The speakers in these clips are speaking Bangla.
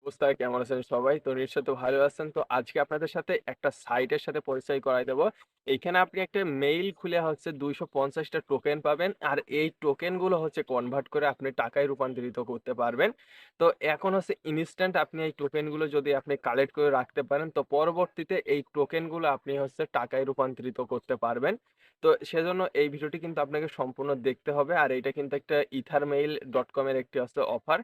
অবস্থা কেমন আছেন সবাই? তো নিশ্চয়ই তো ভালো আছেন। তো আজকে আপনাদের সাথে একটা সাইটের সাথে পরিচয় করায় দেব। এইখানে আপনি একটা মেইল খুলে হচ্ছে ২৫০ টা টোকেন পাবেন। আর এই টোকেন গুলো হচ্ছে কনভার্ট করে আপনি টাকায় রূপান্তরিত করতে পারবেন। তো এখন হচ্ছে ইনস্ট্যান্ট আপনি এই টোকেন গুলো যদি আপনি কালেক্ট করে রাখতে পারেন, তো পরবর্তীতে এই টোকেন গুলো আপনি হচ্ছে টাকায় রূপান্তরিত করতে পারবেন। তো সেজন্য এই ভিডিওটি কিন্তু আপনাকে সম্পূর্ণ দেখতে হবে। আর এইটা কিন্তু একটা ethermail.com এর একটি হচ্ছে অফার।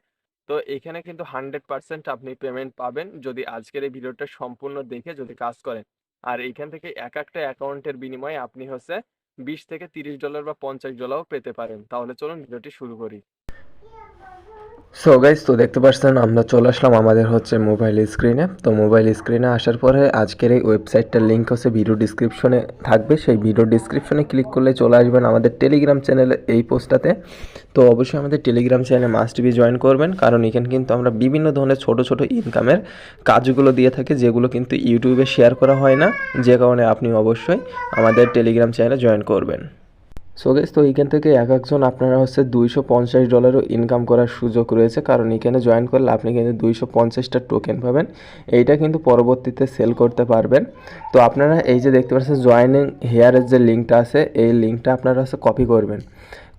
তো এখানে কিন্তু 100% আপনি পেমেন্ট পাবেন যদি আজকের এই ভিডিওটা সম্পূর্ণ দেখে যদি কাজ করেন। আর এইখান থেকে এক একটা অ্যাকাউন্টের বিনিময়ে আপনি হচ্ছে $20 থেকে $30 বা $50 পেতে পারেন। তাহলে চলুন ভিডিওটি শুরু করি। সো গাইস, তো দেখতে পাচ্ছেন আমরা চলে আসলাম আমাদের হচ্ছে মোবাইল স্ক্রিনে। তো মোবাইল স্ক্রিনে আসার পরে আজকের এই ওয়েবসাইটটার লিঙ্ক হচ্ছে ভিডিও ডিসক্রিপশনে থাকবে। সেই ভিডিও ডিসক্রিপশনে ক্লিক করলে চলে আসবেন আমাদের টেলিগ্রাম চ্যানেলে এই পোস্টটাতে। তো অবশ্যই আমাদের টেলিগ্রাম চ্যানেলে মাস্ট বি জয়েন করবেন, কারণ এখানে কিন্তু আমরা বিভিন্ন ধরনের ছোট ছোট ইনকামের কাজগুলো দিয়ে থাকি, যেগুলো কিন্তু ইউটিউবে শেয়ার করা হয় না, যে কারণে আপনি অবশ্যই আমাদের টেলিগ্রাম চ্যানেলে জয়েন করবেন। সো গাইস, তো এইখান থেকে এক একজন আপনারা হচ্ছে $250 ইনকাম করার সুযোগ রয়েছে, কারণ এখানে জয়েন করলে আপনি কিন্তু 250টা টোকেন পাবেন। এইটা কিন্তু পরবর্তীতে সেল করতে পারবেন। তো আপনারা এই যে দেখতে পাচ্ছেন জয়েনিং হেয়ারের যে লিঙ্কটা আছে, এই লিঙ্কটা আপনারা হচ্ছে কপি করবেন।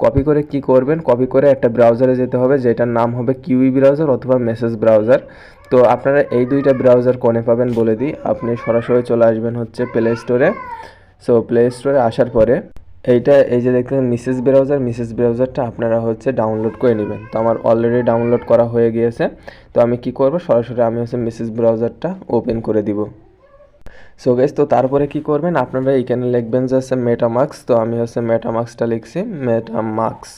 কপি করে কি করবেন, কপি করে একটা ব্রাউজারে যেতে হবে, যেটার নাম হবে কিউই ব্রাউজার অথবা মেসেজ ব্রাউজার। তো আপনারা এই দুইটা ব্রাউজার কোনে পাবেন বলে দিই। আপনি সরাসরি চলে আসবেন হচ্ছে প্লে স্টোরে। সো প্লে স্টোরে আসার পরে এই যে দেখতে মিসেস ব্রাউজারটা আপনারা হচ্ছে ডাউনলোড করে নেবেন। তো আমার অলরেডি ডাউনলোড করা হয়ে গিয়েছে। তো আমি কি করব, সরাসরি আমি হচ্ছে মিসেস ব্রাউজারটা ওপেন করে দিব। সো গাইস, তো তারপরে কি করবেন, আপনারা এখানে লিখবেন যে হচ্ছে মেটামাক্স। তো আমি হচ্ছে মেটামাক্সটা লিখছি, মেটামাক্স।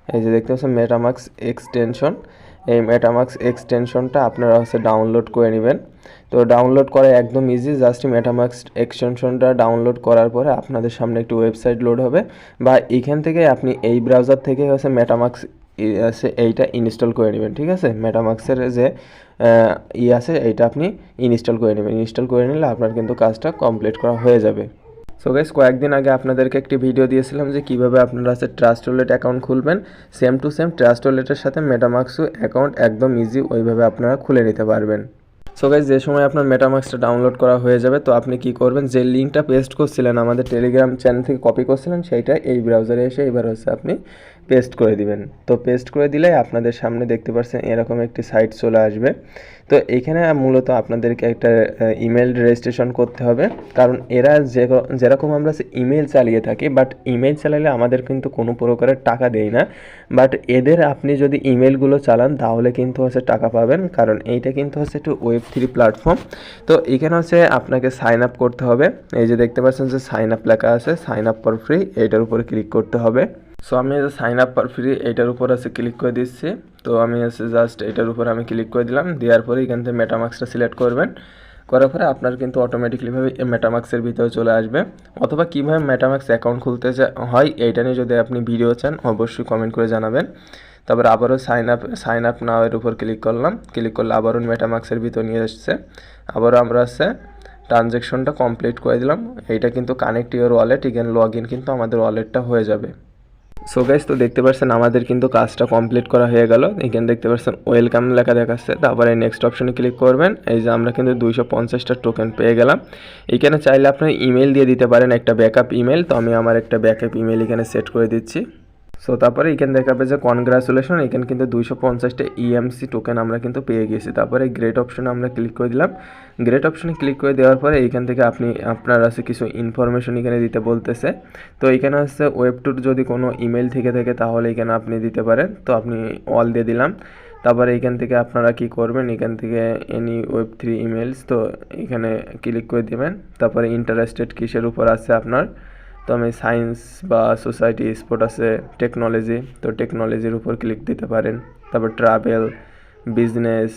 এই যে দেখতে পাচ্ছেন মেটামাক্স এক্সটেনশন। এই মেটামাক্স এক্সটেনশনটা আপনারা হচ্ছে ডাউনলোড করে নেবেন। তো ডাউনলোড করা একদম ইজি। জাস্ট মেটামাক্স এক্সটেনশনটা ডাউনলোড করার পরে আপনাদের সামনে একটি ওয়েবসাইট লোড হবে, বা এইখান থেকে আপনি এই ব্রাউজার থেকে হচ্ছে মেটামাক্স আছে এইটা ইনস্টল করে নেবেন। ঠিক আছে, মেটামাক্সের যে আছে এইটা আপনি ইনস্টল করে নেবেন। ইনস্টল করে নিলে আপনার কিন্তু কাজটা কমপ্লিট করা হয়ে যাবে। সো গাইস, কয়েকদিন আগে আপনাদেরকে একটি ভিডিও দিয়েছিলাম যে কীভাবে আপনারা হচ্ছে ট্রাস্ট ওয়ালেট অ্যাকাউন্ট খুলবেন। সেম টু সেম ট্রাস্ট ওয়ালেটের সাথে মেটামাক্সও অ্যাকাউন্ট একদম ইজি ওইভাবে আপনারা খুলে নিতে পারবেন। সো গাইস, যে সময় আপনার মেটামাক্সটা ডাউনলোড করা হয়ে যাবে, তো আপনি কি করবেন, যে লিঙ্কটা পেস্ট করছিলেন আমাদের টেলিগ্রাম চ্যানেল থেকে কপি করছিলেন, সেইটা এই ব্রাউজারে এসে এবার হচ্ছে আপনি পেস্ট করে দিবেন। তো পেস্ট করে দিলে আপনাদের সামনে দেখতে পাচ্ছেন এরকম একটি সাইট চলে আসবে। তো এইখানে মূলত আপনাদেরকে একটা ইমেল রেজিস্ট্রেশন করতে হবে, কারণ এরা যেরকম আমরা ইমেল চালিয়ে থাকি, বাট ইমেল চালালে আমাদের কিন্তু কোনো প্রকারের টাকা দেয় না। বাট এদের আপনি যদি ইমেলগুলো চালান তাহলে কিন্তু হচ্ছে টাকা পাবেন, কারণ এইটা কিন্তু হচ্ছে একটু ওয়েব3 প্ল্যাটফর্ম। তো এখানে হচ্ছে আপনাকে সাইন আপ করতে হবে। এই যে দেখতে পাচ্ছেন যে সাইন আপ লেখা আছে, সাইন আপ ফর ফ্রি, এইটার উপরে ক্লিক করতে হবে। সো আমি যে সাইন আপ ফর ফ্রি এইটার উপর আছে ক্লিক করে দিচ্ছি। তো আমি হচ্ছে জাস্ট এটার উপর আমি ক্লিক করে দিলাম। দেওয়ার পরে এখান থেকে মেটামাক্সটা সিলেক্ট করবেন। করার পরে আপনার কিন্তু অটোমেটিকলিভাবে মেটামাক্সের ভিতরে চলে আসবে। অথবা কীভাবে মেটামাক্স অ্যাকাউন্ট খুলতে হয় এইটা নিয়ে যদি আপনি ভিডিও চান অবশ্যই কমেন্ট করে জানাবেন। তারপরে আবারও সাইন আপ নাও এর উপর ক্লিক করলাম। ক্লিক করলে আবারও মেটামাক্সের ভিতর নিয়ে এসছে। আবারও আমরা হচ্ছে ট্রানজ্যাকশনটা কমপ্লিট করে দিলাম। এইটা কিন্তু কানেক্ট ইউর ওয়ালেট, এখানে লগ ইন কিন্তু আমাদের ওয়ালেটটা হয়ে যাবে। সো গাইস, তো দেখতে পাচ্ছেন আমাদের কিন্তু কাজটা কমপ্লিট করা হয়ে গেল। এখানে দেখতে পাচ্ছেন ওয়েলকাম লেখা দেখাচ্ছে। তারপরে নেক্সট অপশনে ক্লিক করবেন। এই যে আমরা কিন্তু 250টা টোকেন পেয়ে গেলাম। এখানে চাইলে আপনি ইমেল দিয়ে দিতে পারেন, একটা ব্যাকআপ ইমেল। তো আমি আমার একটা ব্যাকআপ ইমেল এখানে সেট করে দিচ্ছি। সো তারপরে এখানে দেখাবে যে কনগ্রাচুলেশন, এখানে কিন্তু 250টা ইএমসি টোকেন আমরা কিন্তু পেয়ে গেছি। তারপরে গ্রেট অপশনে আমরা ক্লিক করে দিলাম। গ্রেট অপশনে ক্লিক করে দেওয়ার পরে এইখান থেকে আপনার আছে কিছু ইনফরমেশন এখানে দিতে বলতেছে। তো এখানে হচ্ছে ওয়েব টুর যদি কোনো ইমেল থেকে থাকে তাহলে এখানে আপনি দিতে পারেন। তো আপনি অল দিয়ে দিলাম। তারপরে এইখান থেকে আপনারা কি করবেন, এখান থেকে এনি ওয়েব3 ইমেলস, তো এখানে ক্লিক করে দেবেন। তারপরে ইন্টারেস্টেড কিসের উপর আছে আপনার, তো আমি সায়েন্স বা সোসাইটি, স্পোর্ট আছে, টেকনোলজি, তো টেকনোলজির উপর ক্লিক দিতে পারেন। তারপর ট্রাভেল, বিজনেস,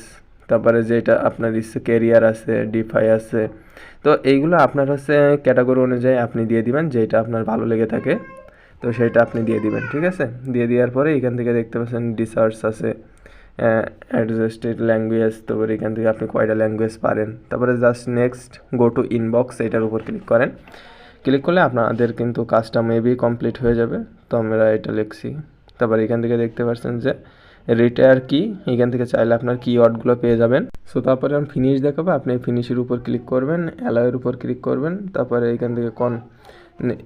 তারপরে যেটা আপনার ইচ্ছে কেরিয়ার আছে, ডিফাই আছে। তো এইগুলো আপনার হচ্ছে ক্যাটাগরি অনুযায়ী আপনি দিয়ে দিবেন, যেটা আপনার ভালো লেগে থাকে তো সেটা আপনি দিয়ে দিবেন। ঠিক আছে, দিয়ে দেওয়ার পরে এখান থেকে দেখতে পাচ্ছেন রিসার্চ আছে, অ্যাডজাস্টেড ল্যাঙ্গুয়েজ, তারপরে এখান থেকে আপনি কয়টা ল্যাঙ্গুয়েজ পারেন। তারপরে just next go to inbox, এটার উপর ক্লিক করেন। ক্লিক করলে আপনাদের কিন্তু কাজটা মেবি কমপ্লিট হয়ে যাবে। তো আমরা এটা লিখছি। তারপর এখান থেকে দেখতে পাচ্ছেন যে রিটায়ার কি, এখান থেকে চাইলে আপনার কিওয়ার্ডগুলো পেয়ে যাবেন। সো তারপরে আমি ফিনিশ দেখাবো, আপনি ফিনিশের উপর ক্লিক করবেন, অ্যালাউয়ের উপর ক্লিক করবেন, তারপরে এখান থেকে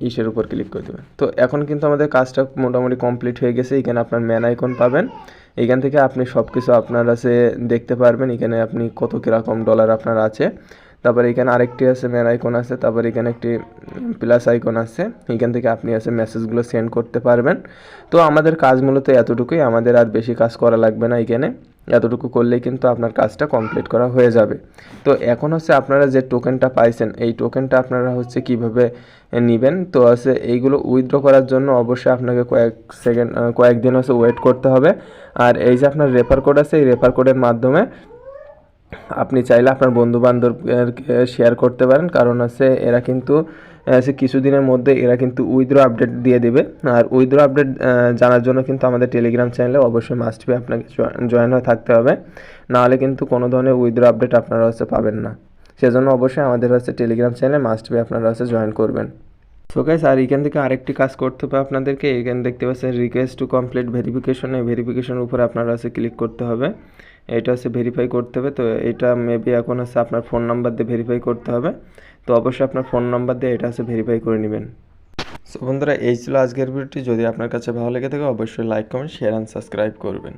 ইসের উপর ক্লিক করে দেবেন। তো এখন কিন্তু আমাদের কাজটা মোটামুটি কমপ্লিট হয়ে গেছে। এখানে আপনার ম্যান আইকন পাবেন, এখান থেকে আপনি সব কিছু আপনার আছে দেখতে পারবেন। এখানে আপনি কত কীরকম ডলার আপনার আছে, তারপরে এখানে আরেকটি আছে ম্যান আইকন আছে, তারপরে এখানে একটি প্লাস আইকন আছে, এখান থেকে আপনি আছে মেসেজগুলো সেন্ড করতে পারবেন। তো আমাদের কাজ মূলত এতটুকুই, আমাদের আর বেশি কাজ করা লাগবে না। এখানে এতটুকু করলেই কিন্তু আপনার কাজটা কমপ্লিট করা হয়ে যাবে। তো এখন হচ্ছে আপনারা যে টোকেনটা পাইছেন, এই টোকেনটা আপনারা হচ্ছে কিভাবে নেবেন। তো আছে এইগুলো উইথড্র করার জন্য অবশ্যই আপনাকে কয়েকদিন হচ্ছে ওয়েট করতে হবে। আর এই যে আপনার রেফার কোড আছে, এই রেফার কোডের মাধ্যমে আপনি চাইলে আপনার বন্ধুবান্ধবকে শেয়ার করতে পারেন, কারণ আছে এরা কিন্তু সে কিছুদিনের মধ্যে এরা কিন্তু উইথড্র আপডেট দিয়ে দেবে। আর উইথড্র আপডেট জানার জন্য কিন্তু আমাদের টেলিগ্রাম চ্যানেলে অবশ্যই মাস্ট বি আপনাকে জয়েন হয়ে থাকতে হবে, নাহলে কিন্তু কোনো ধরনের উইথড্র আপডেট আপনারা হচ্ছে পাবেন না। সেজন্য অবশ্যই আমাদের হচ্ছে টেলিগ্রাম চ্যানেলে মাস্ট বি আপনারা হচ্ছে জয়েন করবেন। সো গাইস, আর এখান থেকে আরেকটি কাজ করতে হবে আপনাদেরকে। এখানে দেখতে পাচ্ছেন রিকোয়েস্ট টু কমপ্লিট ভেরিফিকেশন, এই ভেরিফিকেশনের উপরে আপনারা হচ্ছে ক্লিক করতে হবে। এটা হচ্ছে ভেরিফাই করতে হবে। তো এটা মেবি এখন হচ্ছে আপনার ফোন নাম্বার দিয়ে ভেরিফাই করতে হবে। তো অবশ্যই আপনার ফোন নাম্বার দিয়ে এটা হচ্ছে ভেরিফাই করে নেবেন। সো বন্ধুরা, এই ছিল আজকের ভিডিওটি। যদি আপনার কাছে ভালো লেগে থাকে অবশ্যই like, comment, share and subscribe করবেন।